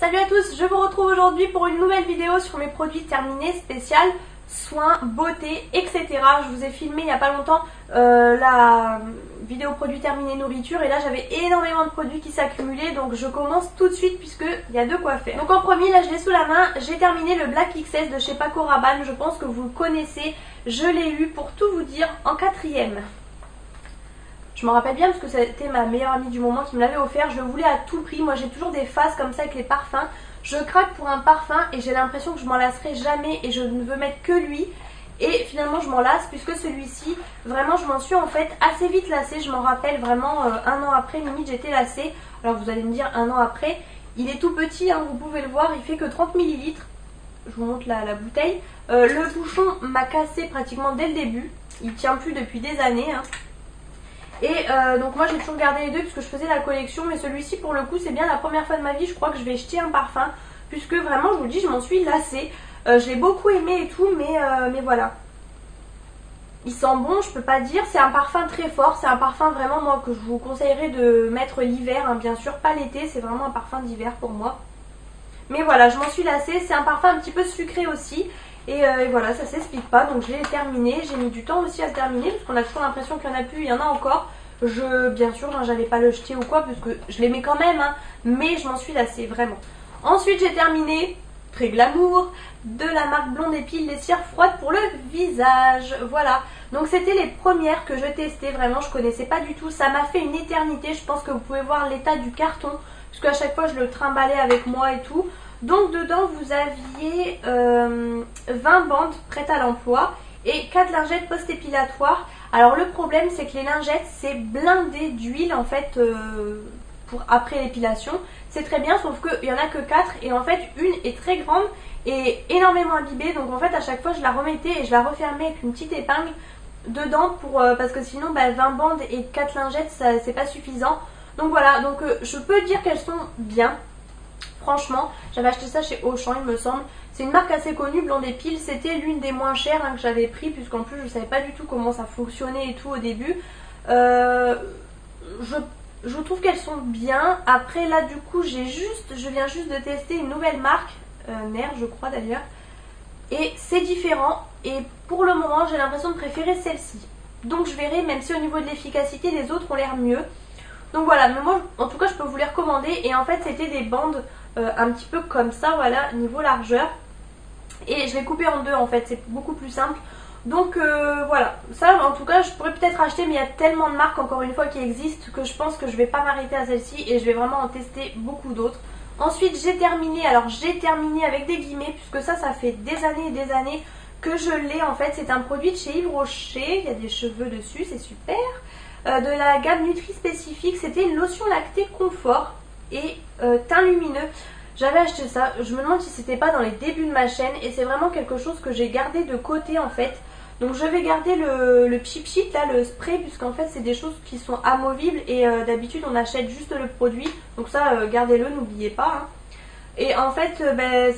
Salut à tous, je vous retrouve aujourd'hui pour une nouvelle vidéo sur mes produits terminés spécial soins, beauté, etc. Je vous ai filmé il n'y a pas longtemps la vidéo produits terminés nourriture et là j'avais énormément de produits qui s'accumulaient, donc je commence tout de suite puisqu'il y a de quoi faire. Donc en premier, là je l'ai sous la main, j'ai terminé le Black XS de chez Paco Rabanne, je pense que vous le connaissez, je l'ai eu pour tout vous dire en 4e. Je m'en rappelle bien parce que c'était ma meilleure amie du moment qui me l'avait offert. Je le voulais à tout prix. Moi j'ai toujours des phases comme ça avec les parfums. Je craque pour un parfum et j'ai l'impression que je m'en lasserai jamais et je ne veux mettre que lui. Et finalement je m'en lasse puisque celui-ci, vraiment je m'en suis en fait assez vite lassée. Je m'en rappelle vraiment un an après, limite j'étais lassée. Alors vous allez me dire un an après, il est tout petit, hein, vous pouvez le voir, il fait que 30 ml. Je vous montre la bouteille. Le bouchon m'a cassé pratiquement dès le début. Il tient plus depuis des années, hein. Et donc moi j'ai toujours gardé les deux puisque je faisais la collection, mais celui-ci pour le coup c'est bien la première fois de ma vie je crois que je vais jeter un parfum, puisque vraiment je vous le dis je m'en suis lassée. Je l'ai beaucoup aimé et tout, mais voilà. Il sent bon, je peux pas dire, c'est un parfum très fort, c'est un parfum vraiment moi que je vous conseillerais de mettre l'hiver, hein, bien sûr pas l'été, c'est vraiment un parfum d'hiver pour moi. Mais voilà, je m'en suis lassée, c'est un parfum un petit peu sucré aussi. Et voilà, ça s'explique pas, donc je l'ai terminé. J'ai mis du temps aussi à le terminer parce qu'on a toujours l'impression qu'il y en a plus, il y en a encore. Bien sûr, hein, j'allais pas le jeter ou quoi parce que je l'aimais quand même, hein, mais je m'en suis lassée, vraiment. Ensuite, j'ai terminé, très glamour, de la marque Blonde Épile, les cires froides pour le visage. Voilà, donc c'était les premières que je testais, vraiment, je connaissais pas du tout. Ça m'a fait une éternité, je pense que vous pouvez voir l'état du carton, parce qu'à chaque fois je le trimballais avec moi et tout. Donc dedans vous aviez 20 bandes prêtes à l'emploi et 4 lingettes post-épilatoires. Alors le problème c'est que les lingettes c'est blindé d'huile en fait pour après l'épilation. C'est très bien sauf qu'il n'y en a que 4 et en fait une est très grande et énormément imbibée. Donc en fait à chaque fois je la remettais et je la refermais avec une petite épingle dedans parce que sinon 20 bandes et 4 lingettes c'est pas suffisant. Donc voilà, donc je peux dire qu'elles sont bien. Franchement, j'avais acheté ça chez Auchan il me semble. C'est une marque assez connue, Blonde Épile. C'était l'une des moins chères que j'avais pris puisqu'en plus je savais pas du tout comment ça fonctionnait et tout au début. Je trouve qu'elles sont bien. Après là du coup je viens juste de tester une nouvelle marque, Nair je crois d'ailleurs. Et c'est différent et pour le moment j'ai l'impression de préférer celle-ci. Donc je verrai, même si au niveau de l'efficacité les autres ont l'air mieux. Donc voilà, mais moi en tout cas je peux vous les recommander. Et en fait c'était des bandes un petit peu comme ça, voilà, niveau largeur. Et je l'ai coupé en deux en fait, c'est beaucoup plus simple. Donc voilà, ça en tout cas je pourrais peut-être acheter, mais il y a tellement de marques encore une fois qui existent que je pense que je vais pas m'arrêter à celle-ci et je vais vraiment en tester beaucoup d'autres. Ensuite j'ai terminé avec des guillemets puisque ça fait des années et des années que je l'ai en fait. C'est un produit de chez Yves Rocher, il y a des cheveux dessus, c'est super. De la gamme Nutri spécifique, c'était une lotion lactée confort et teint lumineux. J'avais acheté ça, je me demande si c'était pas dans les débuts de ma chaîne et c'est vraiment quelque chose que j'ai gardé de côté en fait. Donc je vais garder le pchit là, le spray, puisqu'en fait c'est des choses qui sont amovibles et d'habitude on achète juste le produit. Donc ça gardez-le, n'oubliez pas, hein. Et en fait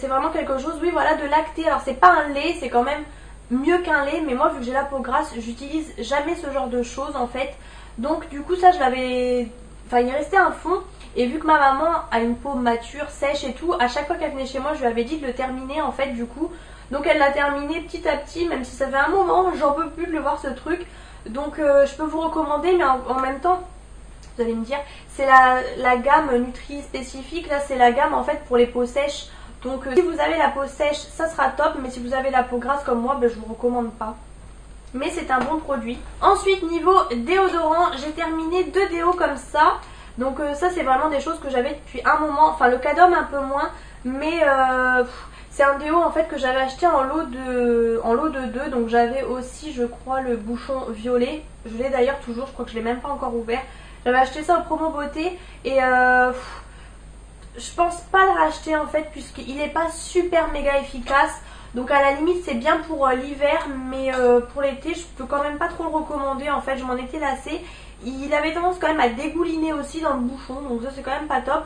c'est vraiment quelque chose, oui voilà, de lacté. Alors c'est pas un lait, c'est quand même mieux qu'un lait, mais moi vu que j'ai la peau grasse j'utilise jamais ce genre de choses en fait. Donc du coup ça je l'avais, enfin il restait un fond. Et vu que ma maman a une peau mature, sèche et tout, à chaque fois qu'elle venait chez moi je lui avais dit de le terminer en fait du coup. Donc elle l'a terminé petit à petit, même si ça fait un moment, j'en peux plus de le voir ce truc. Donc je peux vous recommander, mais en même temps vous allez me dire, c'est la gamme Nutri spécifique, là c'est la gamme en fait pour les peaux sèches. Donc si vous avez la peau sèche ça sera top, mais si vous avez la peau grasse comme moi, je vous recommande pas. Mais c'est un bon produit. Ensuite niveau déodorant, j'ai terminé 2 déos comme ça. Donc ça c'est vraiment des choses que j'avais depuis un moment. Enfin le Cadom un peu moins, mais c'est un déo en fait que j'avais acheté en lot de 2. Donc j'avais aussi je crois le bouchon violet. Je l'ai d'ailleurs toujours, je crois que je l'ai même pas encore ouvert. J'avais acheté ça au promo beauté et je pense pas le racheter en fait puisqu'il est pas super méga efficace. Donc à la limite c'est bien pour l'hiver, mais pour l'été je peux quand même pas trop le recommander en fait, je m'en étais lassée. Il avait tendance quand même à dégouliner aussi dans le bouchon, donc ça c'est quand même pas top.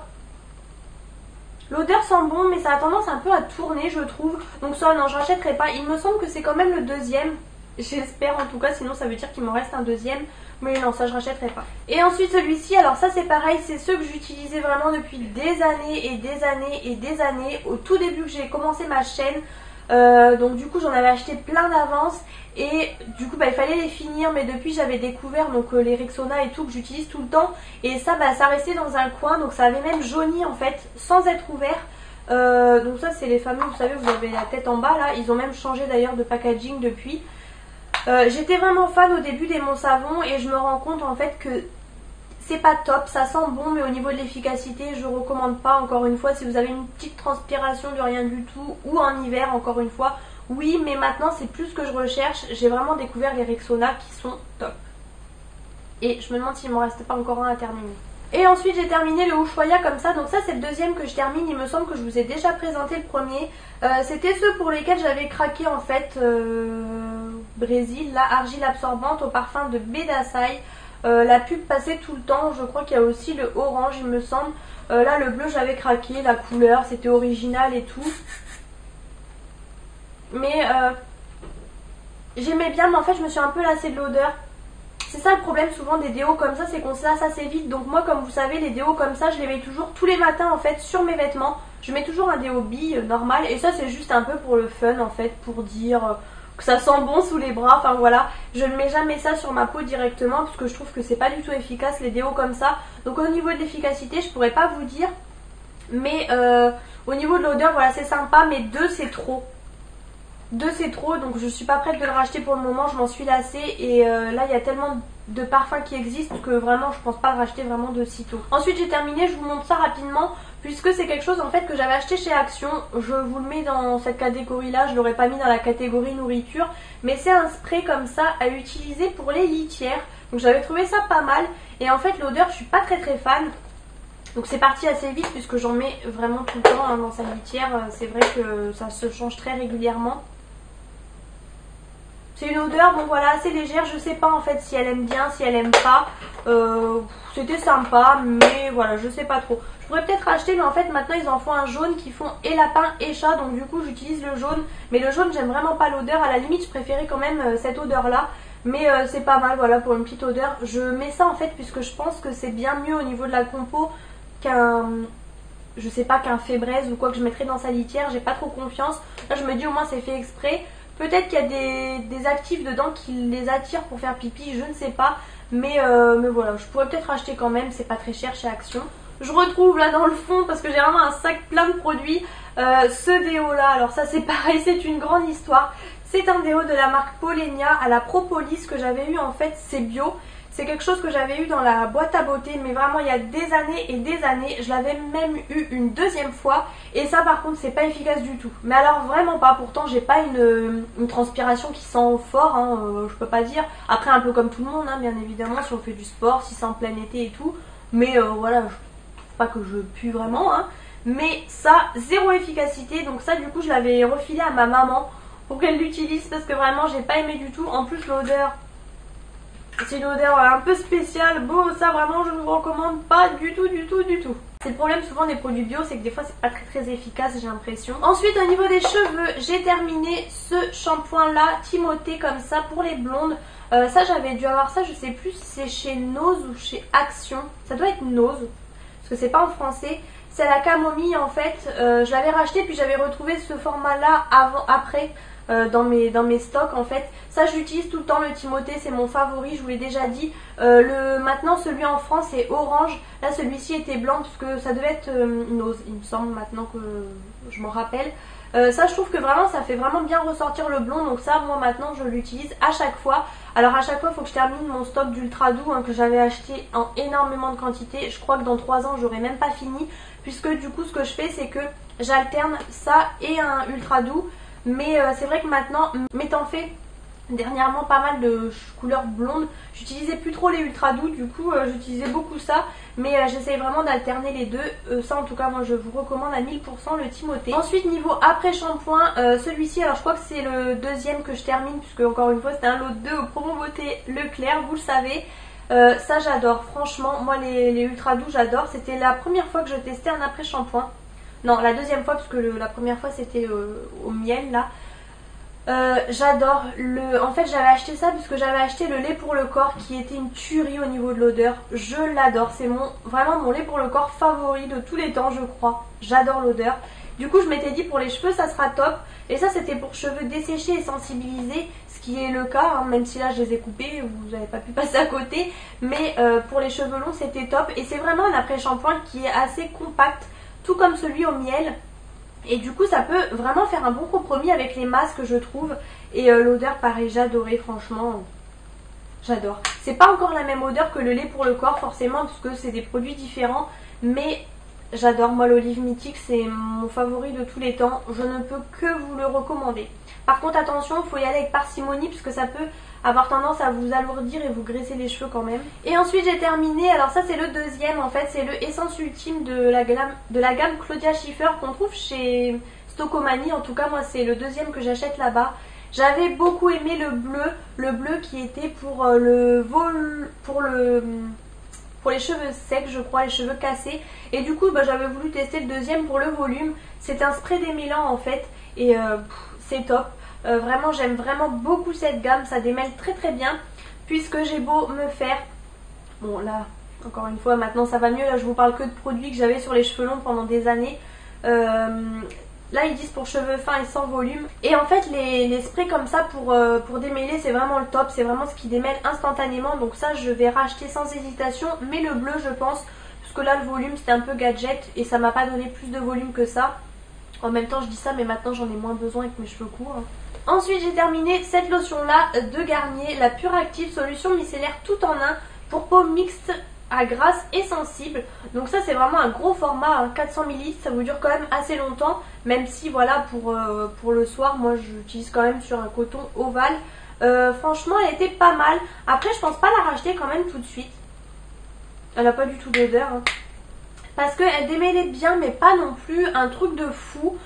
L'odeur sent bon, mais ça a tendance un peu à tourner je trouve. Donc ça non, je rachèterai pas. Il me semble que c'est quand même le deuxième. J'espère en tout cas, sinon ça veut dire qu'il me reste un deuxième. Mais non, ça je rachèterai pas. Et ensuite celui-ci, alors ça c'est pareil, c'est ceux que j'utilisais vraiment depuis des années et des années et des années. Au tout début que j'ai commencé ma chaîne. Donc du coup j'en avais acheté plein d'avance et du coup il fallait les finir, mais depuis j'avais découvert donc les Rexona et tout que j'utilise tout le temps, et ça ça restait dans un coin, donc ça avait même jauni en fait sans être ouvert. Donc ça c'est les fameux, vous savez, vous avez la tête en bas là, ils ont même changé d'ailleurs de packaging depuis. J'étais vraiment fan au début des Mon Savon et je me rends compte en fait que c'est pas top, ça sent bon, mais au niveau de l'efficacité je recommande pas. Encore une fois, si vous avez une petite transpiration de rien du tout ou en hiver, encore une fois, oui, mais maintenant c'est plus ce que je recherche. J'ai vraiment découvert les Rexona qui sont top. Et je me demande s'il m'en reste pas encore un à terminer. Et ensuite j'ai terminé le Ushuaïa comme ça, donc ça c'est le deuxième que je termine. Il me semble que je vous ai déjà présenté le premier. C'était ceux pour lesquels j'avais craqué en fait, Brésil, la argile absorbante au parfum de Bedasai. La pub passait tout le temps, je crois qu'il y a aussi le orange il me semble. Là le bleu j'avais craqué, la couleur c'était original et tout. Mais j'aimais bien, mais en fait je me suis un peu lassée de l'odeur. C'est ça le problème souvent des déos comme ça, c'est qu'on se lasse assez vite. Donc moi, comme vous savez, les déos comme ça je les mets toujours tous les matins en fait sur mes vêtements. Je mets toujours un déo bille normal, et ça c'est juste un peu pour le fun en fait, pour dire que ça sent bon sous les bras, enfin voilà. Je ne mets jamais ça sur ma peau directement parce que je trouve que c'est pas du tout efficace les déos comme ça. Donc au niveau de l'efficacité je pourrais pas vous dire, mais au niveau de l'odeur voilà c'est sympa, mais 2 c'est trop. 2 c'est trop, donc je suis pas prête de le racheter pour le moment, je m'en suis lassée. Et là il y a tellement de parfums qui existent que vraiment je pense pas le racheter vraiment de sitôt. Ensuite j'ai terminé, je vous montre ça rapidement puisque c'est quelque chose en fait que j'avais acheté chez Action. Je vous le mets dans cette catégorie là, je l'aurais pas mis dans la catégorie nourriture, mais c'est un spray comme ça à utiliser pour les litières. Donc j'avais trouvé ça pas mal, et en fait l'odeur je suis pas très fan. Donc c'est parti assez vite puisque j'en mets vraiment tout le temps hein, dans sa litière. C'est vrai que ça se change très régulièrement. C'est une odeur, bon voilà, assez légère. Je sais pas en fait si elle aime bien, si elle aime pas. C'était sympa, mais voilà, je sais pas trop. Je pourrais peut-être acheter, mais en fait maintenant ils en font un jaune qui font et lapin et chat. Donc du coup j'utilise le jaune. Mais le jaune j'aime vraiment pas l'odeur. À la limite je préférais quand même cette odeur là. Mais c'est pas mal voilà pour une petite odeur. Je mets ça en fait puisque je pense que c'est bien mieux au niveau de la compo qu'un... je sais pas, qu'un Fébraise ou quoi que je mettrais dans sa litière. J'ai pas trop confiance. Là je me dis au moins c'est fait exprès. Peut-être qu'il y a des actifs dedans qui les attirent pour faire pipi, je ne sais pas. Mais voilà, je pourrais peut-être acheter quand même, c'est pas très cher chez Action. Je retrouve là dans le fond, parce que j'ai vraiment un sac plein de produits, ce déo là. Alors ça c'est pareil, c'est une grande histoire. C'est un déo de la marque Polenia à la propolis que j'avais eu en fait, c'est bio. C'est quelque chose que j'avais eu dans la boîte à beauté, mais vraiment il y a des années et des années. Je l'avais même eu une deuxième fois, et ça par contre c'est pas efficace du tout. Mais alors vraiment pas, pourtant j'ai pas une transpiration qui sent fort, hein, je peux pas dire. Après un peu comme tout le monde, hein, bien évidemment, si on fait du sport, si c'est en plein été et tout. Mais voilà, pas que je pue vraiment, hein. Mais ça, zéro efficacité, donc ça du coup je l'avais refilé à ma maman pour qu'elle l'utilise parce que vraiment j'ai pas aimé du tout. En plus l'odeur... c'est une odeur un peu spéciale. Bon, ça vraiment je ne vous recommande pas du tout. C'est le problème souvent des produits bio, c'est que des fois c'est pas très efficace, j'ai l'impression. Ensuite au niveau des cheveux, j'ai terminé ce shampoing là, Timothée comme ça pour les blondes. Ça j'avais dû avoir ça, je sais plus si c'est chez Nose ou chez Action. Ça doit être Nose, parce que c'est pas en français. C'est la camomille en fait. Je l'avais racheté puis j'avais retrouvé ce format là après. Dans mes stocks en fait. Ça je l'utilise tout le temps, le Timothée c'est mon favori, je vous l'ai déjà dit. Maintenant celui en France est orange, là celui-ci était blanc parce que ça devait être Nose il me semble, maintenant que je m'en rappelle. Ça je trouve que vraiment ça fait vraiment bien ressortir le blond, donc ça moi maintenant je l'utilise à chaque fois. Alors à chaque fois il faut que je termine mon stock d'ultra doux hein, que j'avais acheté en énormément de quantité. Je crois que dans 3 ans j'aurai même pas fini, puisque du coup ce que je fais c'est que j'alterne ça et un ultra doux. Mais c'est vrai que maintenant, m'étant fait dernièrement pas mal de couleurs blondes, j'utilisais plus trop les ultra doux, du coup j'utilisais beaucoup ça. Mais j'essaye vraiment d'alterner les deux. Ça en tout cas moi je vous recommande à 1000% le Timothée. Ensuite niveau après shampoing, celui-ci, alors je crois que c'est le deuxième que je termine, puisque encore une fois c'était un lot 2 au promo beauté Leclerc, vous le savez. Ça j'adore, franchement moi les ultra doux j'adore. C'était la première fois que je testais un après shampoing. Non, la deuxième fois, parce que la première fois c'était au miel là. J'adore le... En fait j'avais acheté ça puisque j'avais acheté le lait pour le corps qui était une tuerie au niveau de l'odeur. Je l'adore, c'est vraiment mon lait pour le corps favori de tous les temps je crois. J'adore l'odeur. Du coup je m'étais dit pour les cheveux ça sera top. Et ça c'était pour cheveux desséchés et sensibilisés. Ce qui est le cas, hein, même si là je les ai coupés, vous n'avez pas pu passer à côté. Mais pour les cheveux longs c'était top. Et c'est vraiment un après-shampoing qui est assez compact. Tout comme celui au miel. Et du coup ça peut vraiment faire un bon compromis avec les masques je trouve. Et l'odeur pareil j'adorais franchement. J'adore. C'est pas encore la même odeur que le lait pour le corps forcément puisque c'est des produits différents. Mais j'adore, moi l'olive mythique c'est mon favori de tous les temps. Je ne peux que vous le recommander. Par contre attention, il faut y aller avec parcimonie puisque ça peut avoir tendance à vous alourdir et vous graisser les cheveux quand même. Et ensuite j'ai terminé, alors ça c'est le deuxième en fait, c'est le Essence Ultime de la gamme Claudia Schiffer qu'on trouve chez Stocomanie. En tout cas moi c'est le deuxième que j'achète là-bas. J'avais beaucoup aimé le bleu qui était pour pour les cheveux secs je crois, les cheveux cassés. Et du coup j'avais voulu tester le deuxième pour le volume. C'est un spray démêlant en fait et c'est top. Vraiment j'aime vraiment beaucoup cette gamme, ça démêle très très bien. Puisque j'ai beau me faire... Bon là, encore une fois maintenant ça va mieux, là je vous parle que de produits que j'avais sur les cheveux longs pendant des années. Là ils disent pour cheveux fins et sans volume. Et en fait les sprays comme ça pour démêler c'est vraiment le top. C'est vraiment ce qui démêle instantanément. Donc ça je vais racheter sans hésitation. Mais le bleu je pense, parce que là le volume c'était un peu gadget et ça m'a pas donné plus de volume que ça. En même temps je dis ça mais maintenant j'en ai moins besoin avec mes cheveux courts. Ensuite j'ai terminé cette lotion là de Garnier, la Pure Active solution micellaire tout en un pour peau mixte à grasse et sensible. Donc ça c'est vraiment un gros format, 400 ml, ça vous dure quand même assez longtemps. Même si voilà pour le soir moi j'utilise quand même sur un coton ovale. Franchement elle était pas mal. Après je pense pas la racheter quand même tout de suite. Elle a pas du tout d'odeur hein. Parce qu'elle démêlait bien mais pas non plus un truc de fou.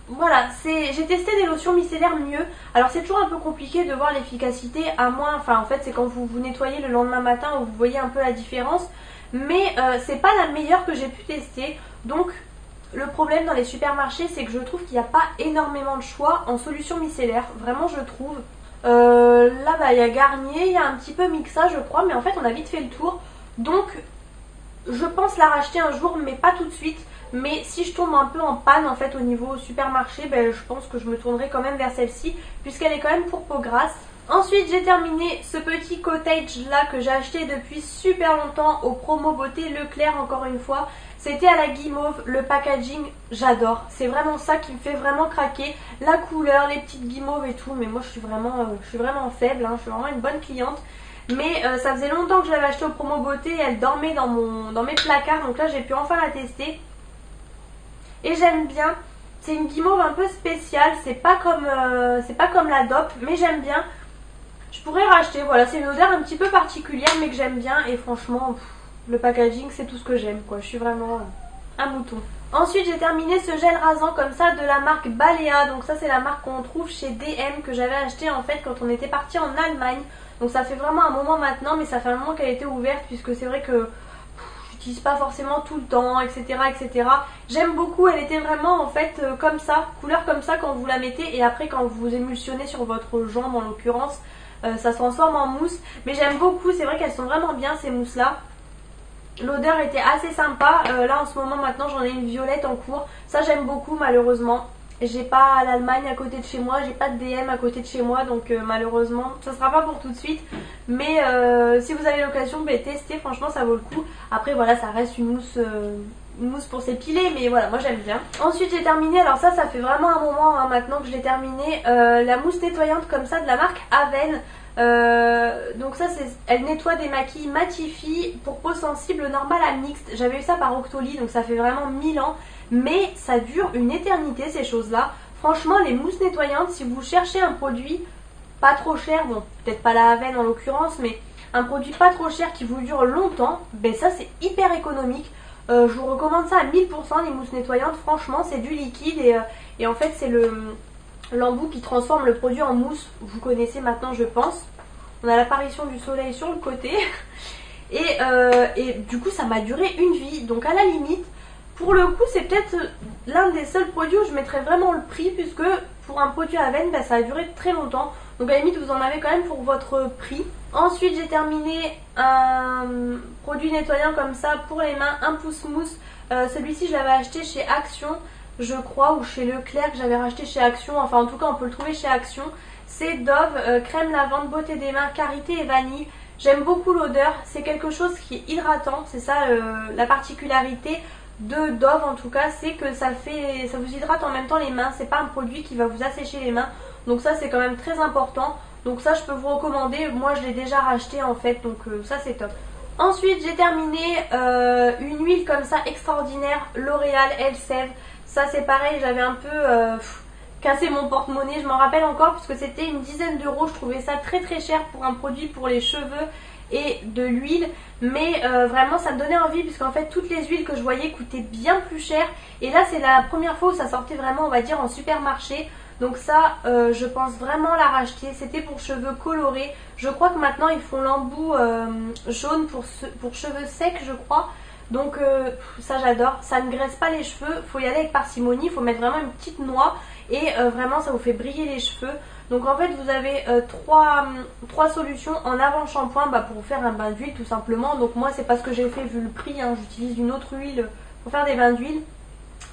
Voilà, j'ai testé des lotions micellaires mieux. Alors c'est toujours un peu compliqué de voir l'efficacité à moins, enfin en fait c'est quand vous nettoyez le lendemain matin où vous voyez un peu la différence. Mais c'est pas la meilleure que j'ai pu tester. Donc le problème dans les supermarchés c'est que je trouve qu'il n'y a pas énormément de choix en solutions micellaires. Vraiment je trouve. Là bah il y a Garnier, il y a un petit peu Mixa je crois, mais en fait on a vite fait le tour. Donc je pense la racheter un jour mais pas tout de suite. Mais si je tombe un peu en panne en fait au niveau supermarché, ben, je pense que je me tournerai quand même vers celle-ci puisqu'elle est quand même pour peau grasse. Ensuite j'ai terminé ce petit cottage là que j'ai acheté depuis super longtemps au promo beauté Leclerc encore une fois. C'était à la guimauve, le packaging j'adore, c'est vraiment ça qui me fait vraiment craquer. La couleur, les petites guimauves et tout, mais moi je suis vraiment faible, hein. Je suis vraiment une bonne cliente. Mais ça faisait longtemps que je l'avais acheté au promo beauté et elle dormait dans mes placards, donc là j'ai pu enfin la tester. Et j'aime bien, c'est une guimauve un peu spéciale, c'est pas comme la DOP, mais j'aime bien. Je pourrais racheter, voilà, c'est une odeur un petit peu particulière mais que j'aime bien. Et franchement, le packaging c'est tout ce que j'aime quoi, je suis vraiment un mouton. Ensuite j'ai terminé ce gel rasant comme ça de la marque Balea. Donc ça c'est la marque qu'on trouve chez DM que j'avais acheté en fait quand on était parti en Allemagne. Donc ça fait vraiment un moment maintenant, mais ça fait un moment qu'elle était ouverte puisque c'est vrai que j'utilise pas forcément tout le temps, etc. etc. J'aime beaucoup, elle était vraiment en fait comme ça, couleur comme ça quand vous la mettez. Et après quand vous émulsionnez sur votre jambe en l'occurrence, ça se transforme en mousse. Mais j'aime beaucoup, c'est vrai qu'elles sont vraiment bien ces mousses là. L'odeur était assez sympa. Là en ce moment maintenant j'en ai une violette en cours. Ça j'aime beaucoup malheureusement. J'ai pas l'Allemagne à côté de chez moi, j'ai pas de DM à côté de chez moi, donc malheureusement ça sera pas pour tout de suite. Mais si vous avez l'occasion, bah, testez, franchement ça vaut le coup. Après voilà, ça reste une mousse pour s'épiler, mais voilà, moi j'aime bien. Ensuite j'ai terminé, alors ça fait vraiment un moment hein, maintenant que je l'ai terminé, la mousse nettoyante comme ça de la marque Aven. Donc ça elle nettoie des maquilles Matifie pour peau sensible normale à mixte. J'avais eu ça par Octoly, donc ça fait vraiment 1000 ans. Mais ça dure une éternité ces choses là. Franchement les mousses nettoyantes, si vous cherchez un produit pas trop cher, bon peut-être pas la Aven en l'occurrence, mais un produit pas trop cher qui vous dure longtemps, ben ça c'est hyper économique. Je vous recommande ça à 1000% les mousses nettoyantes. Franchement c'est du liquide et en fait c'est l'embout qui transforme le produit en mousse. Vous connaissez maintenant je pense. On a l'apparition du soleil sur le côté. Et du coup ça m'a duré une vie. Donc à la limite Pour le coup, c'est peut-être l'un des seuls produits où je mettrais vraiment le prix, puisque pour un produit à veine, ça a duré très longtemps. Donc à la limite, vous en avez quand même pour votre prix. Ensuite, j'ai terminé un produit nettoyant comme ça pour les mains, un pouce mousse. Celui-ci, je l'avais acheté chez Action, je crois, ou chez Leclerc, que j'avais racheté chez Action. Enfin, en tout cas, on peut le trouver chez Action. C'est Dove, crème lavande, beauté des mains, karité et vanille. J'aime beaucoup l'odeur. C'est quelque chose qui est hydratant. C'est ça la particularité de Dove en tout cas, c'est que ça vous hydrate en même temps les mains. C'est pas un produit qui va vous assécher les mains, donc ça c'est quand même très important. Donc ça je peux vous recommander, moi je l'ai déjà racheté en fait, donc ça c'est top. Ensuite j'ai terminé une huile comme ça extraordinaire, L'Oréal Elseve. Ça c'est pareil, j'avais un peu cassé mon porte-monnaie, je m'en rappelle encore, puisque c'était une dizaine d'euros. Je trouvais ça très très cher pour un produit pour les cheveux et de l'huile, mais vraiment ça me donnait envie, puisqu'en fait toutes les huiles que je voyais coûtaient bien plus cher, et là c'est la première fois où ça sortait vraiment, on va dire, en supermarché. Donc ça je pense vraiment la racheter. C'était pour cheveux colorés, je crois que maintenant ils font l'embout jaune pour cheveux secs je crois. Donc ça j'adore, ça ne graisse pas les cheveux, faut y aller avec parcimonie, il faut mettre vraiment une petite noix et vraiment ça vous fait briller les cheveux. Donc en fait vous avez trois solutions en avant-shampoing pour vous faire un bain d'huile tout simplement. Donc moi c'est pas ce que j'ai fait vu le prix, hein. J'utilise une autre huile pour faire des bains d'huile.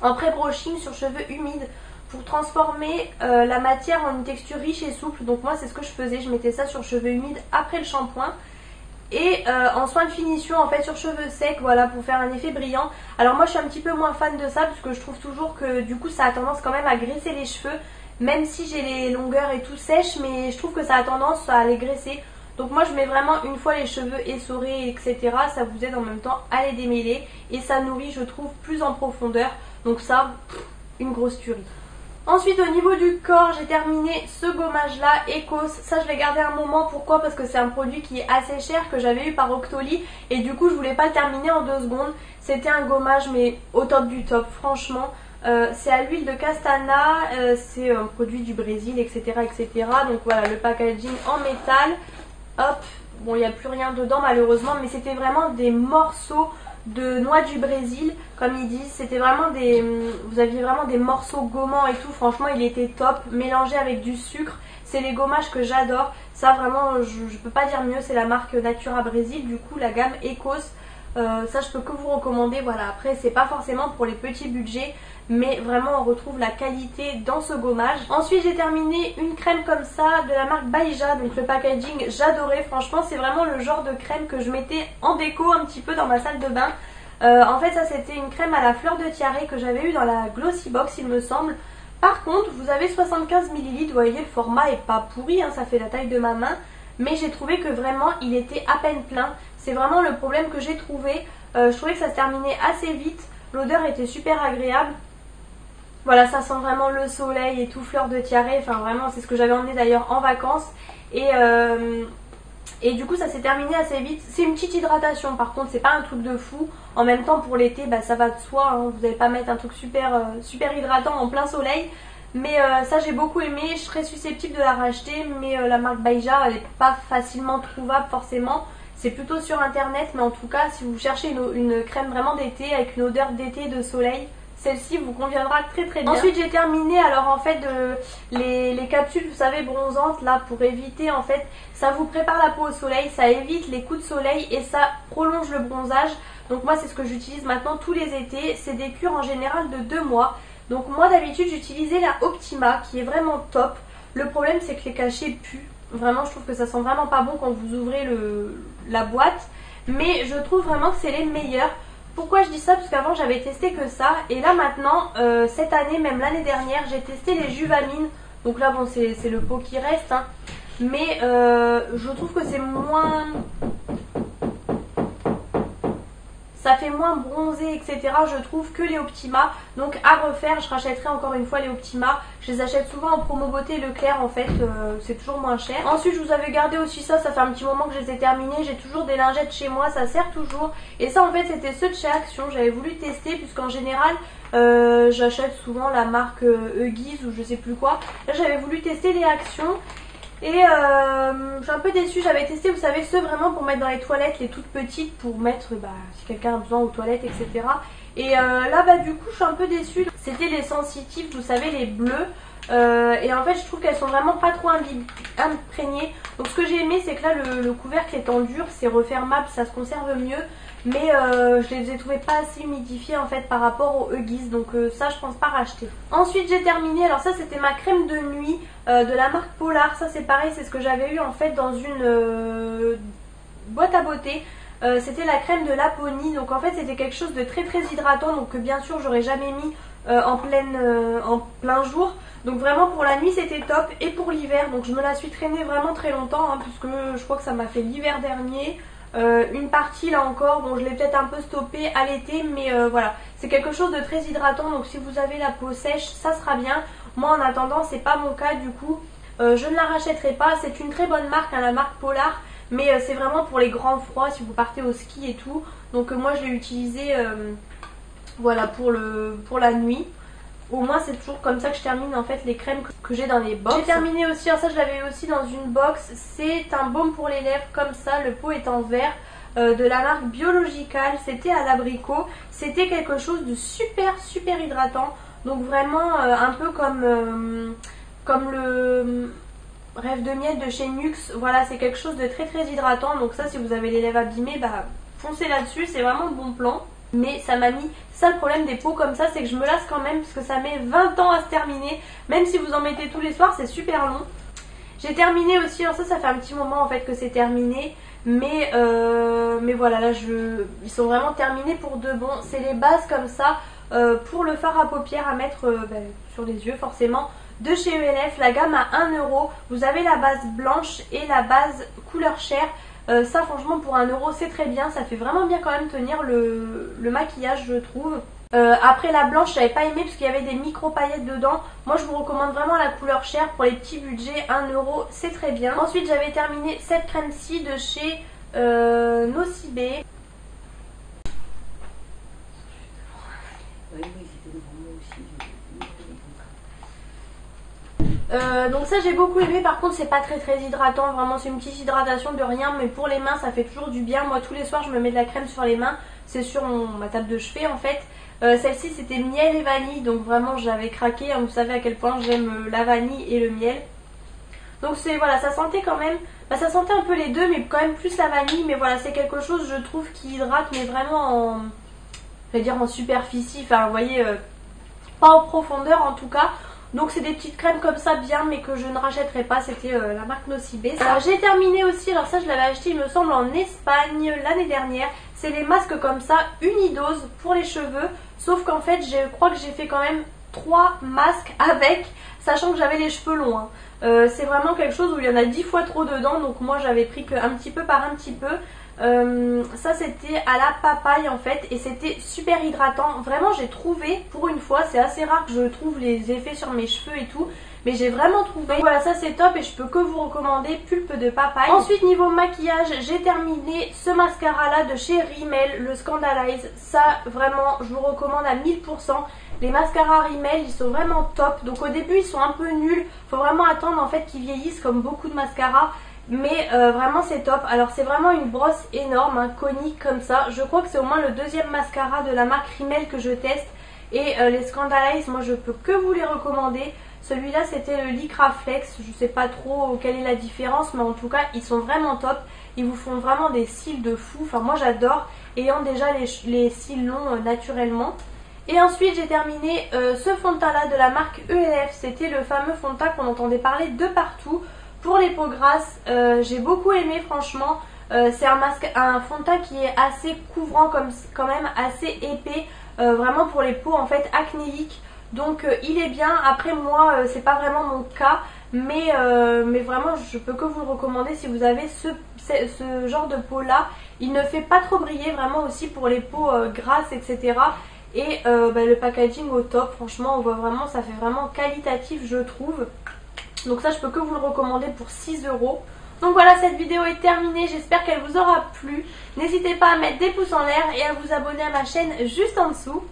En pré-brushing sur cheveux humides pour transformer la matière en une texture riche et souple. Donc moi c'est ce que je faisais, je mettais ça sur cheveux humides après le shampoing. Et en soin de finition en fait sur cheveux secs, voilà, pour faire un effet brillant. Alors moi je suis un petit peu moins fan de ça, parce que je trouve toujours que du coup ça a tendance quand même à graisser les cheveux. Même si j'ai les longueurs et tout sèches, mais je trouve que ça a tendance à les graisser. Donc moi je mets vraiment une fois les cheveux essorés etc, ça vous aide en même temps à les démêler. Et ça nourrit je trouve plus en profondeur. Donc ça, une grosse tuerie. Ensuite au niveau du corps, j'ai terminé ce gommage là, Ecos. Ça je l'ai gardé un moment, pourquoi? Parce que c'est un produit qui est assez cher, que j'avais eu par Octoly. Et du coup je voulais pas le terminer en 2 secondes. C'était un gommage mais au top du top, franchement. C'est à l'huile de castana, c'est un produit du Brésil etc, etc. Donc voilà, le packaging en métal. Hop, bon il n'y a plus rien dedans malheureusement, mais c'était vraiment des morceaux de noix du Brésil, comme ils disent. C'était vraiment vous aviez vraiment des morceaux gommants et tout. Franchement il était top, mélangé avec du sucre. C'est les gommages que j'adore. Ça vraiment je peux pas dire mieux. C'est la marque Natura Brésil, du coup la gamme Ecos. Ça je peux que vous recommander. Voilà, après c'est pas forcément pour les petits budgets, mais vraiment on retrouve la qualité dans ce gommage. Ensuite j'ai terminé une crème comme ça de la marque Baija. Donc le packaging j'adorais, franchement c'est vraiment le genre de crème que je mettais en déco un petit peu dans ma salle de bain. En fait ça c'était une crème à la fleur de tiare que j'avais eu dans la Glossy Box il me semble. Par contre vous avez 75 ml, vous voyez le format est pas pourri, hein, ça fait la taille de ma main. Mais j'ai trouvé que vraiment il était à peine plein. C'est vraiment le problème que j'ai trouvé. Je trouvais que ça se terminait assez vite. L'odeur était super agréable. Voilà, ça sent vraiment le soleil et tout, fleur de tiare. Enfin vraiment c'est ce que j'avais emmené d'ailleurs en vacances. Et du coup ça s'est terminé assez vite. C'est une petite hydratation par contre, c'est pas un truc de fou. En même temps pour l'été ça va de soi, hein. Vous n'allez pas mettre un truc super hydratant en plein soleil. Mais ça j'ai beaucoup aimé, je serais susceptible de la racheter. Mais la marque Baija elle n'est pas facilement trouvable forcément. C'est plutôt sur internet, mais en tout cas si vous cherchez une crème vraiment d'été avec une odeur d'été, de soleil, celle-ci vous conviendra très très bien. Ensuite j'ai terminé alors en fait les capsules vous savez bronzantes là, pour éviter en fait, ça vous prépare la peau au soleil, ça évite les coups de soleil et ça prolonge le bronzage. Donc moi c'est ce que j'utilise maintenant tous les étés, c'est des cures en général de 2 mois. Donc moi d'habitude j'utilisais la Optima qui est vraiment top. Le problème c'est que les cachets puent. Vraiment je trouve que ça sent vraiment pas bon quand vous ouvrez la boîte. Mais je trouve vraiment que c'est les meilleurs. Pourquoi je dis ça? Parce qu'avant j'avais testé que ça. Et là maintenant, cette année, même l'année dernière, j'ai testé les Juvamine. Donc là bon c'est le pot qui reste, hein. Mais je trouve que c'est moins... ça fait moins bronzé etc je trouve que les Optima. Donc à refaire, je rachèterai encore une fois les Optima. Je les achète souvent en promo beauté Leclerc en fait, c'est toujours moins cher. Ensuite je vous avais gardé aussi ça fait un petit moment que je les ai terminés. J'ai toujours des lingettes chez moi, ça sert toujours. Et ça en fait c'était ceux de chez Action, j'avais voulu tester puisqu'en général j'achète souvent la marque Huggies ou je sais plus quoi. Là j'avais voulu tester les Action. Et je suis un peu déçue, j'avais testé vous savez ceux vraiment pour mettre dans les toilettes, les toutes petites pour mettre si quelqu'un a besoin aux toilettes etc. Et là bah du coup je suis un peu déçue. C'était les sensitifs, vous savez, les bleus. Et en fait je trouve qu'elles sont vraiment pas trop imprégnées. Donc ce que j'ai aimé c'est que là le couvercle étant dur, c'est refermable, ça se conserve mieux. Mais je les ai trouvés pas assez humidifiés en fait par rapport aux Huggies. Donc ça je pense pas racheter. Ensuite j'ai terminé, alors ça c'était ma crème de nuit de la marque Polar. Ça c'est pareil, c'est ce que j'avais eu en fait dans une boîte à beauté. C'était la crème de Laponie. Donc en fait c'était quelque chose de très hydratant. Donc que bien sûr j'aurais jamais mis en plein jour. Donc vraiment pour la nuit c'était top. Et pour l'hiver, donc je me la suis traînée vraiment très longtemps hein, puisque je crois que ça m'a fait l'hiver dernier. Une partie là encore, bon je l'ai peut-être un peu stoppée à l'été, mais voilà, c'est quelque chose de très hydratant. Donc si vous avez la peau sèche, ça sera bien. Moi en attendant c'est pas mon cas, du coup je ne la rachèterai pas. C'est une très bonne marque hein, la marque Polar, mais c'est vraiment pour les grands froids, si vous partez au ski et tout. Donc moi je l'ai utilisé voilà pour la nuit. Au moins c'est toujours comme ça que je termine en fait les crèmes que j'ai dans les box. J'ai terminé aussi, alors ça je l'avais aussi dans une box, c'est un baume pour les lèvres comme ça, le pot est en verre, de la marque Biological, c'était à l'abricot. C'était quelque chose de super hydratant, donc vraiment un peu comme le Rêve de miel de chez Nuxe. Voilà, c'est quelque chose de très hydratant, donc ça si vous avez les lèvres abîmées, bah foncez là-dessus, c'est vraiment le bon plan. Mais ça m'a mis, ça le problème des pots comme ça, c'est que je me lasse quand même parce que ça met 20 ans à se terminer. Même si vous en mettez tous les soirs, c'est super long. J'ai terminé aussi, alors ça fait un petit moment en fait que c'est terminé. Mais voilà, là ils sont vraiment terminés pour de bon. C'est les bases comme ça pour le fard à paupières à mettre sur les yeux forcément. De chez ELF, la gamme à 1 €. Vous avez la base blanche et la base couleur chair. Ça franchement pour 1 € c'est très bien, ça fait vraiment bien quand même tenir le maquillage je trouve. Après la blanche j'avais pas aimé parce qu'il y avait des micro paillettes dedans. Moi je vous recommande vraiment la couleur chair pour les petits budgets, 1 € c'est très bien. Ensuite j'avais terminé cette crème-ci de chez Nocibé. Donc ça j'ai beaucoup aimé, par contre c'est pas très hydratant, vraiment c'est une petite hydratation de rien, mais pour les mains ça fait toujours du bien. Moi tous les soirs je me mets de la crème sur les mains, c'est sur ma table de chevet en fait. Celle-ci c'était miel et vanille, donc vraiment j'avais craqué hein, vous savez à quel point j'aime la vanille et le miel. Donc c'est voilà, ça sentait quand même, ça sentait un peu les deux mais quand même plus la vanille, mais voilà c'est quelque chose je trouve qui hydrate mais vraiment en superficie, enfin vous voyez pas en profondeur en tout cas. Donc c'est des petites crèmes comme ça bien, mais que je ne rachèterai pas, c'était la marque Nocibé. J'ai terminé aussi, alors ça je l'avais acheté il me semble en Espagne l'année dernière. C'est les masques comme ça, unidose pour les cheveux. Sauf qu'en fait je crois que j'ai fait quand même 3 masques avec, sachant que j'avais les cheveux longs hein. C'est vraiment quelque chose où il y en a 10 fois trop dedans, donc moi j'avais pris qu'un petit peu par un petit peu. Ça c'était à la papaye en fait et c'était super hydratant. Vraiment j'ai trouvé, pour une fois, c'est assez rare que je trouve les effets sur mes cheveux et tout, mais j'ai vraiment trouvé. Voilà, ça c'est top et je peux que vous recommander Pulpe de papaye. Ensuite niveau maquillage, j'ai terminé ce mascara là de chez Rimmel, le Scandalize. Ça vraiment je vous recommande à 1000%. Les mascaras Rimmel ils sont vraiment top. Donc au début ils sont un peu nuls, faut vraiment attendre en fait qu'ils vieillissent comme beaucoup de mascaras. Mais vraiment c'est top. Alors c'est vraiment une brosse énorme, hein, conique comme ça. Je crois que c'est au moins le deuxième mascara de la marque Rimmel que je teste. Et les Scandalize, moi je peux que vous les recommander. Celui-là c'était le Lycra Flex. Je sais pas trop quelle est la différence, mais en tout cas ils sont vraiment top. Ils vous font vraiment des cils de fou. Enfin moi j'adore, ayant déjà les cils longs naturellement. Et ensuite j'ai terminé ce fond de teint là de la marque ELF. C'était le fameux fond de teint qu'on entendait parler de partout. Pour les peaux grasses, j'ai beaucoup aimé franchement. C'est un fond de teint qui est assez couvrant, quand même assez épais, vraiment pour les peaux en fait acnéiques. Donc il est bien. Après moi c'est pas vraiment mon cas, mais vraiment je peux que vous le recommander si vous avez ce genre de peau là. Il ne fait pas trop briller, vraiment aussi pour les peaux grasses etc. Et le packaging au top, franchement on voit vraiment, ça fait vraiment qualitatif je trouve. Donc ça je peux que vous le recommander pour 6 €. Donc voilà, cette vidéo est terminée, j'espère qu'elle vous aura plu. N'hésitez pas à mettre des pouces en l'air et à vous abonner à ma chaîne juste en dessous.